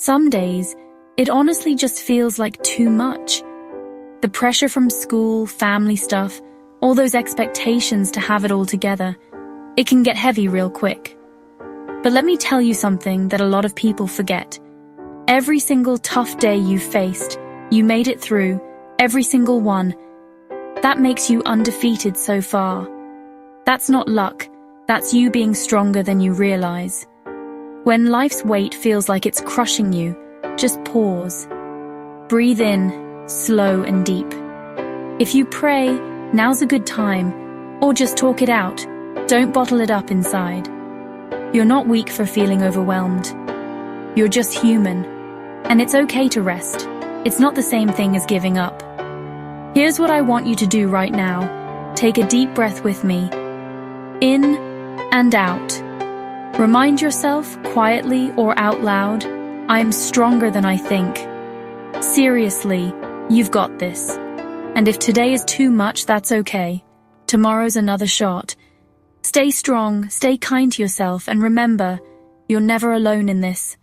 Some days, it honestly just feels like too much. The pressure from school, family stuff, all those expectations to have it all together, it can get heavy real quick. But let me tell you something that a lot of people forget. Every single tough day you faced, you made it through, every single one. That makes you undefeated so far. That's not luck, that's you being stronger than you realize. When life's weight feels like it's crushing you, just pause. Breathe in, slow and deep. If you pray, now's a good time, or just talk it out. Don't bottle it up inside. You're not weak for feeling overwhelmed. You're just human, and it's okay to rest. It's not the same thing as giving up. Here's what I want you to do right now. Take a deep breath with me. In and out. Remind yourself, quietly or out loud, I am stronger than I think. Seriously, you've got this. And if today is too much, that's okay. Tomorrow's another shot. Stay strong, stay kind to yourself, and remember, you're never alone in this.